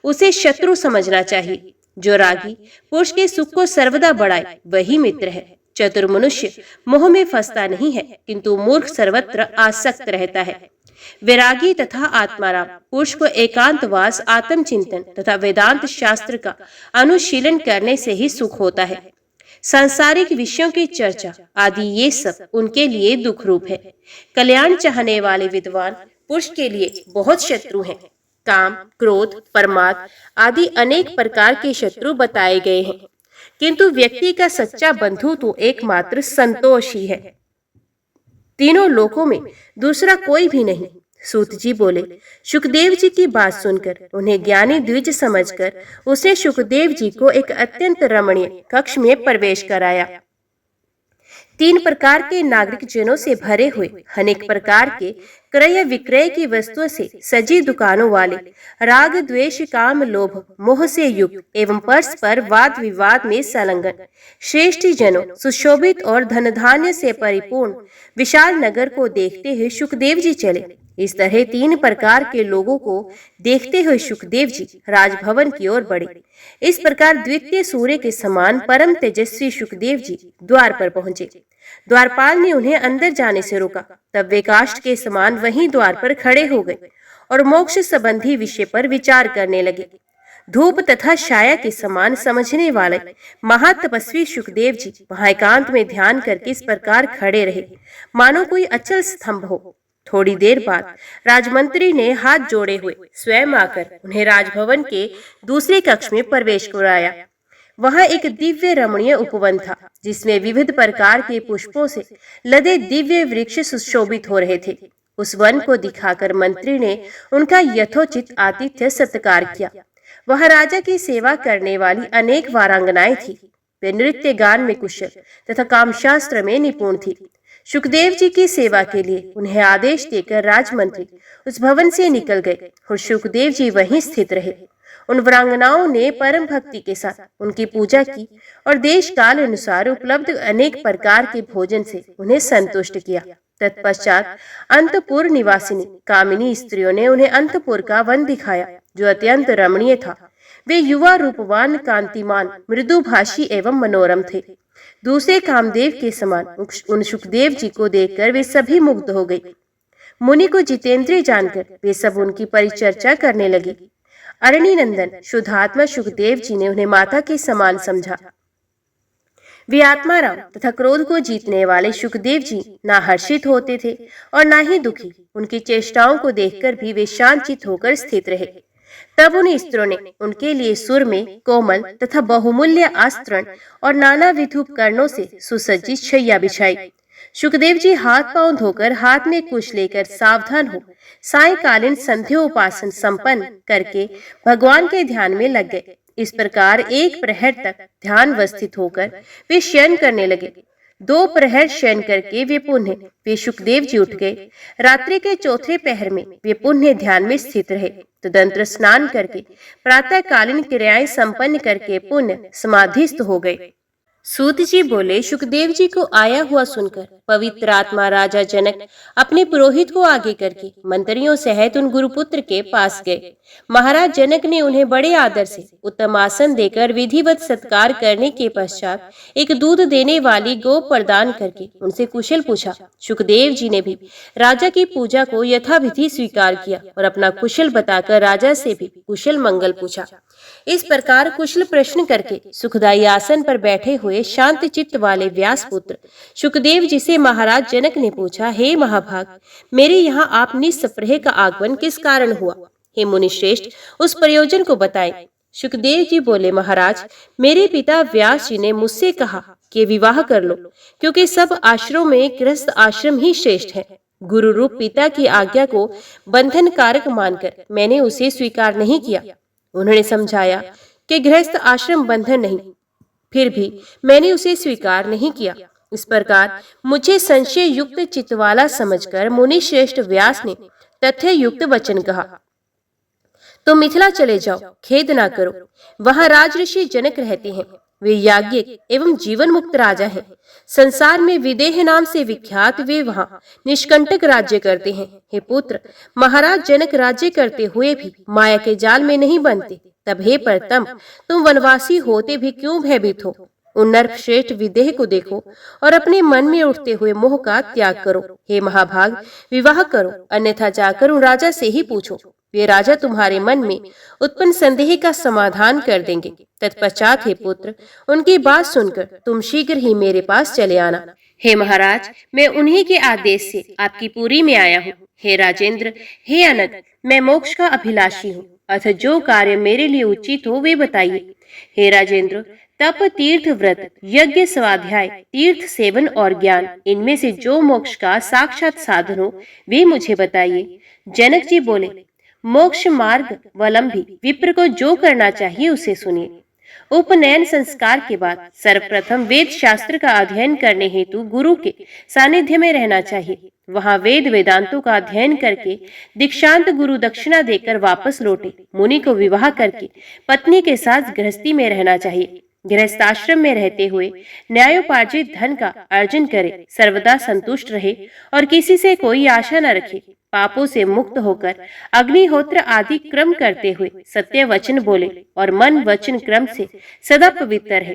उसे शत्रु समझना चाहिए। जो रागी पुरुष के सुख को सर्वदा बढ़ाए वही मित्र है। चतुर मनुष्य मोह में फंसता नहीं है, किंतु मूर्ख सर्वत्र आसक्त रहता है। वैरागी तथा आत्माराम पुरुष को एकांतवास, आत्मचिंतन तथा वेदांत शास्त्र का अनुशीलन करने से ही सुख होता है। सांसारिक विषयों की चर्चा आदि ये सब उनके लिए दुख रूप है। कल्याण चाहने वाले विद्वान पुरुष के लिए बहुत शत्रु हैं। काम, क्रोध, प्रमाद आदि अनेक प्रकार के शत्रु बताए गए हैं, किंतु व्यक्ति का सच्चा बंधु तो एकमात्र संतोष ही है। तीनों लोकों में दूसरा कोई भी नहीं। सूत जी बोले, सुखदेव जी की बात सुनकर उन्हें ज्ञानी द्विज समझकर उसने सुखदेव जी को एक अत्यंत रमणीय कक्ष में प्रवेश कराया। तीन प्रकार के नागरिक जनों से भरे हुए अनेक प्रकार के क्रय विक्रय की वस्तुओं से सजी दुकानों वाले, राग द्वेष काम लोभ मोह से युक्त एवं परस्पर वाद विवाद में संलग्न श्रेष्ठ जनों, सुशोभित और धन धान्य से परिपूर्ण विशाल नगर को देखते हुए सुखदेव जी चले। इस तरह तीन प्रकार के लोगों को देखते हुए सुखदेव जी राजभवन की ओर बढ़े। इस प्रकार द्वितीय सूर्य के समान परम तेजस्वी सुखदेव जी द्वार पर पहुंचे। द्वारपाल ने उन्हें अंदर जाने से रोका। तब वे काष्ठ के समान वहीं द्वार पर खड़े हो गए और मोक्ष संबंधी विषय पर विचार करने लगे। धूप तथा छाया के समान समझने वाले महातपस्वी सुखदेव जी वहां एकांत में ध्यान करके इस प्रकार खड़े रहे मानो कोई अचल स्तंभ हो। थोड़ी देर बाद राजमंत्री ने हाथ जोड़े हुए स्वयं आकर उन्हें राजभवन के दूसरे कक्ष में प्रवेश कराया। वहां एक दिव्य रमणीय उपवन था जिसमें विविध प्रकार के पुष्पों से लदे दिव्य वृक्ष सुशोभित हो रहे थे। उस वन को दिखाकर मंत्री ने उनका यथोचित आतिथ्य सत्कार किया। वह राजा की सेवा करने वाली अनेक वारांगनाएं थी। वे नृत्य गान में कुशल तथा कामशास्त्र में निपुण थी। सुखदेव जी की सेवा के लिए उन्हें आदेश देकर राजमंत्री उस भवन से निकल गए और सुखदेव जी वहीं स्थित रहे। उन वीरांगनाओं ने परम भक्ति के साथ उनकी पूजा की और देश काल अनुसार उपलब्ध अनेक प्रकार के भोजन से उन्हें संतुष्ट किया। तत्पश्चात अंतपुर निवासिनी कामिनी स्त्रियों ने उन्हें अंतपुर का वन दिखाया जो अत्यंत रमणीय था। वे युवा, रूपवान, कांतिमान, मृदुभाषी एवं मनोरम थे। दूसरे कामदेव के समान उन सुखदेव जी को देखकर वे सभी मुग्ध हो गए। मुनि को जितेंद्रिय जानकर वे सब उनकी परिचर्चा करने लगे। अरणी नंदन शुद्धात्मा सुखदेव जी ने उन्हें माता के समान समझा। वे आत्माराम तथा क्रोध को जीतने वाले सुखदेव जी ना हर्षित होते थे और ना ही दुखी। उनकी चेष्टाओं को देखकर भी वे शांतचित्त होकर स्थित रहे। तब उन स्त्रियों ने उनके लिए सुर में कोमल तथा बहुमूल्य आस्त्रण और नाना विध उपकरणों से सुसज्जित शैया बिछाई। सुखदेव जी हाथ पांव धोकर हाथ में कुश लेकर सावधान हो सायकालीन संध्या उपासन संपन्न करके भगवान के ध्यान में लग गए। इस प्रकार एक प्रहर तक ध्यान वस्थित होकर वे शयन करने लगे। 2 प्रहर शयन करके वे सुखदेव जी उठ गए। रात्रि के चौथे पहर में वे पुण्य ध्यान में स्थित रहे। तदंतर स्नान करके प्रातःकालीन क्रियाएं संपन्न करके पुण्य समाधिस्थ हो गए। सूत जी बोले, सुखदेव जी को आया हुआ सुनकर पवित्र आत्मा राजा जनक अपने पुरोहित को आगे करके मंत्रियों सहित उन गुरुपुत्र के पास गए। महाराज जनक ने उन्हें बड़े आदर से उत्तम आसन देकर विधिवत सत्कार करने के पश्चात एक दूध देने वाली गौ प्रदान करके उनसे कुशल पूछा। सुखदेव जी ने भी राजा की पूजा को यथाविधि स्वीकार किया और अपना कुशल बताकर राजा से भी कुशल मंगल पूछा। इस प्रकार कुशल प्रश्न करके सुखदायी आसन पर बैठे हुए शांत चित्त वाले व्यास पुत्र सुखदेव जी से महाराज जनक ने पूछा, हे महाभाग, मेरे यहाँ आप निस्सप्रह का आगमन किस कारण हुआ? हे मुनि श्रेष्ठ, उस प्रयोजन को बताएं। सुखदेव जी बोले, महाराज, मेरे पिता व्यास जी ने मुझसे कहा कि विवाह कर लो, क्योंकि सब आश्रमों में गृहस्थ आश्रम ही श्रेष्ठ है। गुरु रूप पिता की आज्ञा को बंधन कारक मानकर मैंने उसे स्वीकार नहीं किया। उन्होंने समझाया कि गृहस्थ आश्रम बंधन नहीं, फिर भी मैंने उसे स्वीकार नहीं किया। इस प्रकार मुझे संशय युक्त चित्त वाला समझकर मुनि श्रेष्ठ व्यास ने तथ्य युक्त वचन कहा, तो मिथिला चले जाओ, खेद ना करो। वहां राजऋषि जनक रहते हैं। वे याज्ञिक एवं जीवन मुक्त राजा हैं। संसार में विदेह नाम से विख्यात वे वहां निष्कंटक राज्य करते हैं। हे पुत्र, महाराज जनक राज्य करते हुए भी माया के जाल में नहीं बनते। तब हे प्रतम, तुम वनवासी होते भी क्यों भयभीत हो? उन नरश्रेष्ठ विदेह को देखो और अपने मन में उठते हुए मोह का त्याग करो। हे महाभाग, विवाह करो, अन्यथा जाकर उन राजा से ही पूछो। वे राजा तुम्हारे मन में उत्पन्न संदेह का समाधान कर देंगे। तत्पश्चात हे पुत्र, उनकी बात सुनकर तुम शीघ्र ही मेरे पास चले आना। हे महाराज, मैं उन्हीं के आदेश से आपकी पुरी में आया हूँ। हे राजेंद्र, हे अनग, मैं मोक्ष का अभिलाषी हूँ, अतः जो कार्य मेरे लिए उचित हो वे बताइए। हे राजेंद्र, तप, तीर्थ, व्रत, यज्ञ, स्वाध्याय, तीर्थ सेवन और ज्ञान, इनमें से जो मोक्ष का साक्षात साधन हो वे मुझे बताइए। जनक जी बोले, मोक्ष मार्ग वलंबी विप्र को जो करना चाहिए उसे सुनिए। उपनयन संस्कार के बाद सर्वप्रथम वेद शास्त्र का अध्ययन करने हेतु गुरु के सानिध्य में रहना चाहिए। वहां वेद वेदांतों का अध्ययन करके दीक्षांत गुरु दक्षिणा देकर वापस लौटे। मुनि को विवाह करके पत्नी के साथ गृहस्थी में रहना चाहिए। गृहस्थाश्रम में रहते हुए न्यायोपार्जित धन का अर्जन करे, सर्वदा संतुष्ट रहे और किसी से कोई आशा न रखे। पापों से मुक्त होकर अग्निहोत्र आदि क्रम करते हुए सत्य वचन बोले और मन वचन क्रम से सदा पवित्र रहे।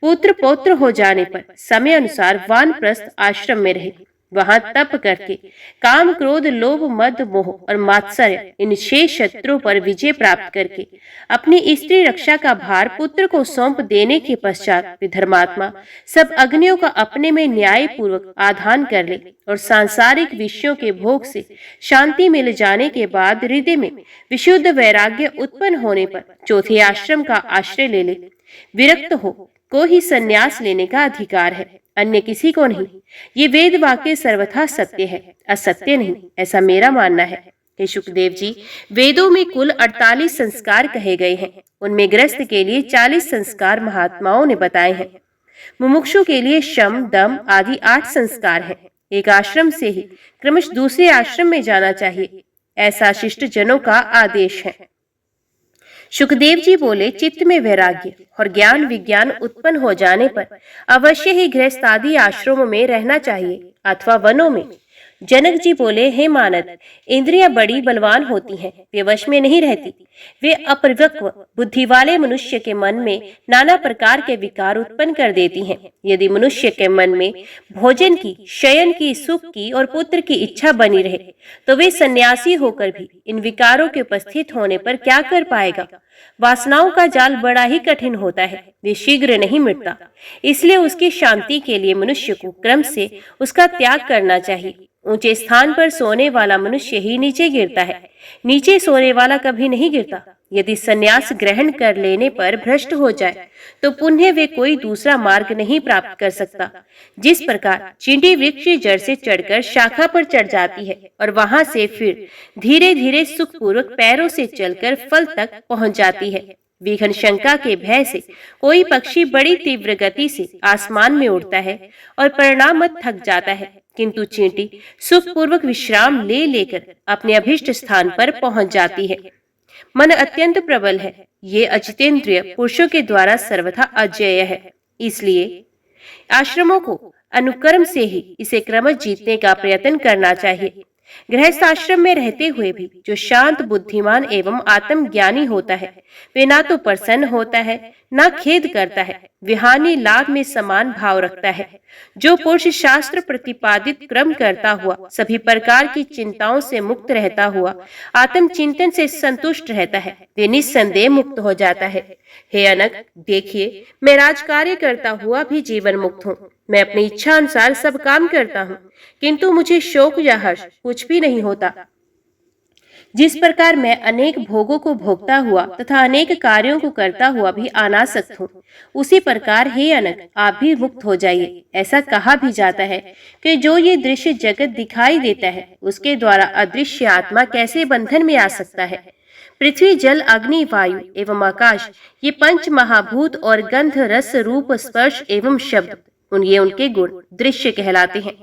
पुत्र पौत्र हो जाने पर समय अनुसार वानप्रस्थ आश्रम में रहे। वहां तप करके काम क्रोध लोभ मद मोह और मात्सर्य इन 6 शत्रुओं पर विजय प्राप्त करके अपनी स्त्री रक्षा का भार पुत्र को सौंप देने के पश्चात वे धर्मात्मा सब अग्नियों का अपने में न्याय पूर्वक आधान कर ले और सांसारिक विषयों के भोग से शांति मिल जाने के बाद हृदय में विशुद्ध वैराग्य उत्पन्न होने पर चौथे आश्रम का आश्रय ले ले। विरक्त हो को ही संन्यास लेने का अधिकार है, अन्य किसी को नहीं। ये वेद वाक्य सर्वथा सत्य है, असत्य नहीं, ऐसा मेरा मानना है। हे शुकदेव जी, वेदों में कुल 48 संस्कार कहे गए हैं। उनमें गृहस्थ के लिए 40 संस्कार महात्माओं ने बताए हैं। मुमुक्षु के लिए शम दम आदि 8 संस्कार हैं। एक आश्रम से ही क्रमश दूसरे आश्रम में जाना चाहिए, ऐसा शिष्ट जनों का आदेश है। शुकदेव जी बोले, चित्त में वैराग्य और ज्ञान विज्ञान उत्पन्न हो जाने पर अवश्य ही गृहस्थ आदि आश्रमों में रहना चाहिए अथवा वनों में। जनक जी बोले, हे मानद, इंद्रियां बड़ी बलवान होती हैं, वे वश में नहीं रहती। वे अपरिपक्व बुद्धि वाले मनुष्य के मन में नाना प्रकार के विकार उत्पन्न कर देती हैं। यदि मनुष्य के मन में भोजन की, शयन की, सुख की और पुत्र की इच्छा बनी रहे तो वे सन्यासी होकर भी इन विकारों के उपस्थित होने पर क्या कर पाएगा। वासनाओं का जाल बड़ा ही कठिन होता है, वे शीघ्र नहीं मिटता। इसलिए उसकी शांति के लिए मनुष्य को क्रम से उसका त्याग करना चाहिए। ऊंचे स्थान पर सोने वाला मनुष्य ही नीचे गिरता है, नीचे सोने वाला कभी नहीं गिरता। यदि संन्यास ग्रहण कर लेने पर भ्रष्ट हो जाए तो पुनः वे कोई दूसरा मार्ग नहीं प्राप्त कर सकता। जिस प्रकार चींटी वृक्ष जड़ से चढ़कर शाखा पर चढ़ जाती है और वहां से फिर धीरे धीरे सुखपूर्वक पैरों से चलकर फल तक पहुंच जाती है। विघ्न शंका के भय से कोई पक्षी बड़ी तीव्र गति से आसमान में उड़ता है और परिणामत थक जाता है, किंतु चींटी सुखपूर्वक विश्राम ले लेकर अपने अभिष्ट स्थान पर पहुंच जाती है। मन अत्यंत प्रबल है, ये अजितेंद्रिय पुरुषों के द्वारा सर्वथा अजेय है। इसलिए आश्रमों को अनुक्रम से ही इसे क्रमश जीतने का प्रयत्न करना चाहिए। गृहस्थ आश्रम में रहते हुए भी जो शांत बुद्धिमान एवं आत्मज्ञानी होता है, वे ना तो प्रसन्न होता है ना खेद करता है, विहानी लाभ में समान भाव रखता है। जो पुरुष शास्त्र प्रतिपादित क्रम करता हुआ सभी प्रकार की चिंताओं से मुक्त रहता हुआ आत्म चिंतन से संतुष्ट रहता है, वे निस्संदेह मुक्त हो जाता है। हे अनक, देखिए, मैं राजकार्य करता हुआ भी जीवन मुक्त हूँ। मैं अपनी इच्छा अनुसार सब काम करता हूँ, किंतु मुझे शोक या हर्ष कुछ भी नहीं होता। जिस प्रकार मैं अनेक भोगों को भोगता हुआ तथा अनेक कार्यों को करता हुआ भी अनासक्त हूँ, उसी प्रकार हे अनक, आप भी मुक्त हो जाइए। ऐसा कहा भी जाता है कि जो ये दृश्य जगत दिखाई देता है, उसके द्वारा अदृश्य आत्मा कैसे बंधन में आ सकता है। पृथ्वी, जल, अग्नि, वायु एवं आकाश, ये 5 महाभूत और गंध, रस, रूप, स्पर्श एवं शब्द, ये उनके गुण दृश्य कहलाते हैं।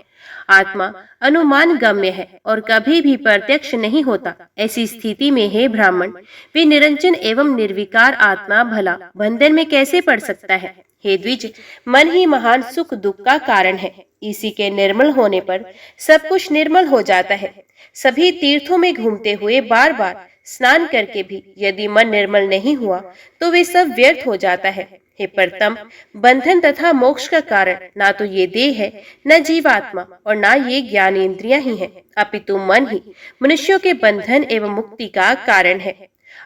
आत्मा अनुमान गम्य है और कभी भी प्रत्यक्ष नहीं होता। ऐसी स्थिति में हे ब्राह्मण, वे निरंजन एवं निर्विकार आत्मा भला बंधन में कैसे पड़ सकता है। हे द्विज, मन ही महान सुख दुख का कारण है। इसी के निर्मल होने पर सब कुछ निर्मल हो जाता है। सभी तीर्थों में घूमते हुए बार बार स्नान करके भी यदि मन निर्मल नहीं हुआ तो वे सब व्यर्थ हो जाता है। हे परतम, बंधन तथा मोक्ष का कारण ना तो ये देह है, न जीवात्मा और ना ये ज्ञानेंद्रियां ही हैं, अपितु मन ही मनुष्यों के बंधन एवं मुक्ति का कारण है।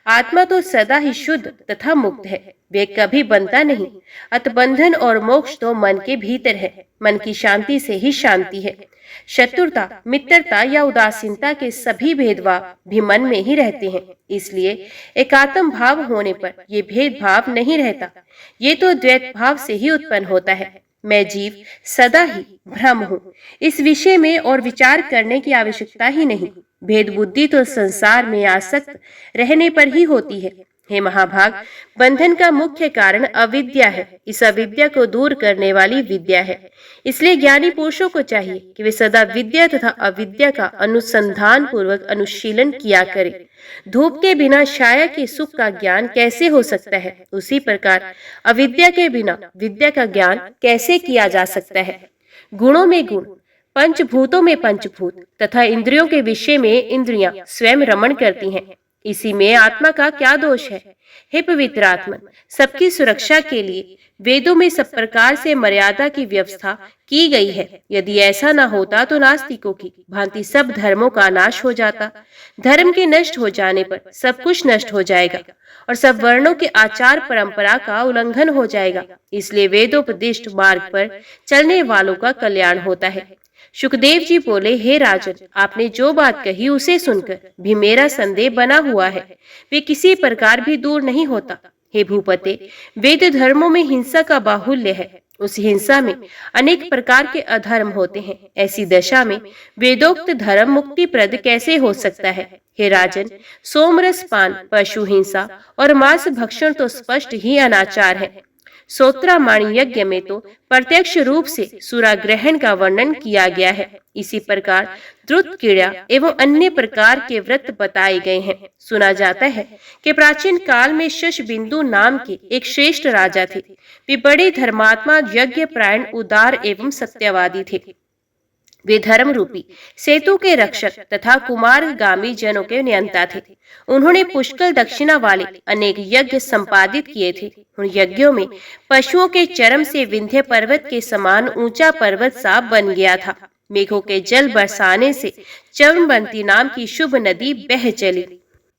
आत्मा तो सदा ही शुद्ध तथा मुक्त है, वे कभी बनता नहीं। अत बंधन और मोक्ष तो मन के भीतर है। मन की शांति से ही शांति है। शत्रुता, मित्रता या उदासीनता के सभी भेदभाव भी मन में ही रहते हैं। इसलिए एकात्म भाव होने पर ये भेदभाव नहीं रहता। ये तो द्वैत भाव से ही उत्पन्न होता है। मैं जीव सदा ही ब्रह्म हूँ, इस विषय में और विचार करने की आवश्यकता ही नहीं। भेद बुद्धि तो संसार में आसक्त रहने पर ही होती है। हे महाभाग, बंधन का मुख्य कारण अविद्या है। इस अविद्या को दूर करने वाली विद्या है। इसलिए ज्ञानी पुरुषों को चाहिए कि वे सदा विद्या तथा अविद्या का अनुसंधान पूर्वक अनुशीलन किया करें। धूप के बिना छाया के सुख का ज्ञान कैसे हो सकता है, उसी प्रकार अविद्या के बिना विद्या का ज्ञान कैसे किया जा सकता है। गुणों में गुण, पंचभूतों में पंचभूत तथा इंद्रियों के विषय में इंद्रियां स्वयं रमण करती हैं। इसी में आत्मा का क्या दोष है? हे पवित्र आत्मन, सबकी सुरक्षा के लिए वेदों में सब प्रकार से मर्यादा की व्यवस्था की गई है। यदि ऐसा न होता तो नास्तिकों की भांति सब धर्मों का नाश हो जाता। धर्म के नष्ट हो जाने पर सब कुछ नष्ट हो जाएगा और सब वर्णों के आचार परंपरा का उल्लंघन हो जाएगा। इसलिए वेदोपदिष्ट मार्ग पर चलने वालों का कल्याण होता है। सुखदेव जी बोले, हे राजन, आपने जो बात कही उसे सुनकर भी मेरा संदेह बना हुआ है, वे किसी प्रकार भी दूर नहीं होता। हे भूपते, वेद धर्मों में हिंसा का बाहुल्य है। उस हिंसा में अनेक प्रकार के अधर्म होते हैं। ऐसी दशा में वेदोक्त धर्म मुक्ति प्रद कैसे हो सकता है? हे राजन, सोमरस पान, पशु हिंसा और मांस भक्षण तो स्पष्ट ही अनाचार है। सोत्रामाणी यज्ञ में तो प्रत्यक्ष रूप से सूर्यग्रहण का वर्णन किया गया है। इसी प्रकार द्रुत क्रीड़ा एवं अन्य प्रकार के व्रत बताए गए हैं। सुना जाता है कि प्राचीन काल में शशबिंदु नाम के एक श्रेष्ठ राजा थे। वे बड़े धर्मात्मा, यज्ञ प्रायण, उदार एवं सत्यवादी थे। वे धर्म रूपी सेतु के रक्षक तथा कुमारगामी जनों के नियंता थे। उन्होंने पुष्कल दक्षिणा वाले अनेक यज्ञ संपादित किए थे। उन यज्ञों में पशुओं के चर्म से विंध्य पर्वत के समान ऊंचा पर्वत सा बन गया था। मेघों के जल बरसाने से चर्मवंती नाम की शुभ नदी बह चली।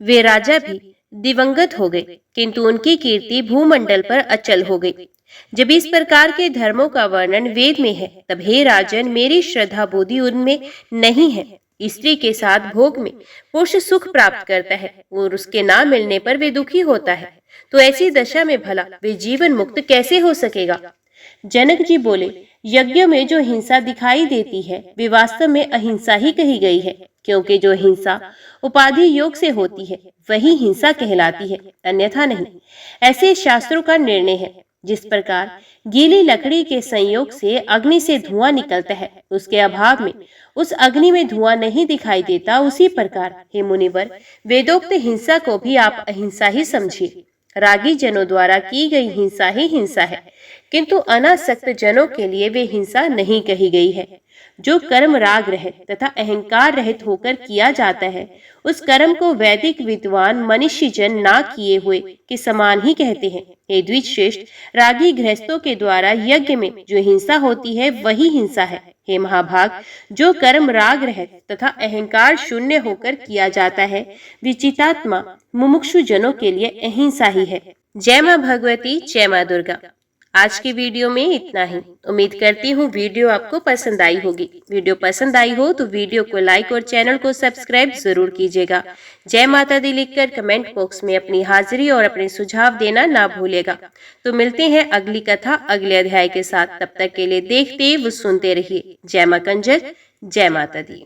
वे राजा भी दिवंगत हो गए, किंतु उनकी कीर्ति भूमंडल पर अचल हो गई। जब इस प्रकार के धर्मों का वर्णन वेद में है, तब हे राजन, मेरी श्रद्धा बुद्धि उनमें नहीं है। स्त्री के साथ भोग में पुरुष सुख प्राप्त करता है और उसके ना मिलने पर वे दुखी होता है, तो ऐसी दशा में भला वे जीवन मुक्त कैसे हो सकेगा? जनक जी बोले, यज्ञ में जो हिंसा दिखाई देती है वे वास्तव में अहिंसा ही कही गई है, क्योंकि जो हिंसा उपाधि योग से होती है वही हिंसा कहलाती है, अन्यथा नहीं। ऐसे शास्त्रों का निर्णय है। जिस प्रकार गीली लकड़ी के संयोग से अग्नि से धुआं निकलता है, उसके अभाव में उस अग्नि में धुआं नहीं दिखाई देता, उसी प्रकार हे मुनिवर, वेदोक्त हिंसा को भी आप अहिंसा ही समझिए। रागी जनों द्वारा की गई हिंसा ही हिंसा है, किंतु अनासक्त जनों के लिए वे हिंसा नहीं कही गई है। जो कर्म राग रहित तथा अहंकार रहित होकर किया जाता है, उस कर्म को वैदिक विद्वान मनुष्य जन ना किए हुए के समान ही कहते हैं। हे द्विजश्रेष्ठ, रागी गृहस्थों के द्वारा यज्ञ में जो हिंसा होती है वही हिंसा है। हे महाभाग, जो कर्म राग रहित तथा अहंकार शून्य होकर किया जाता है, विचितात्मा मुमुक्षु जनों के लिए अहिंसा ही है। जय मां भगवती, जय मां दुर्गा। आज की वीडियो में इतना ही। उम्मीद करती हूँ वीडियो आपको पसंद आई होगी। वीडियो पसंद आई हो तो वीडियो को लाइक और चैनल को सब्सक्राइब जरूर कीजिएगा। जय माता दी लिखकर कमेंट बॉक्स में अपनी हाजिरी और अपने सुझाव देना ना भूलेगा। तो मिलते हैं अगली कथा अगले अध्याय के साथ। तब तक के लिए देखते व सुनते रहिए। जय मां कंजर, जय माता दी।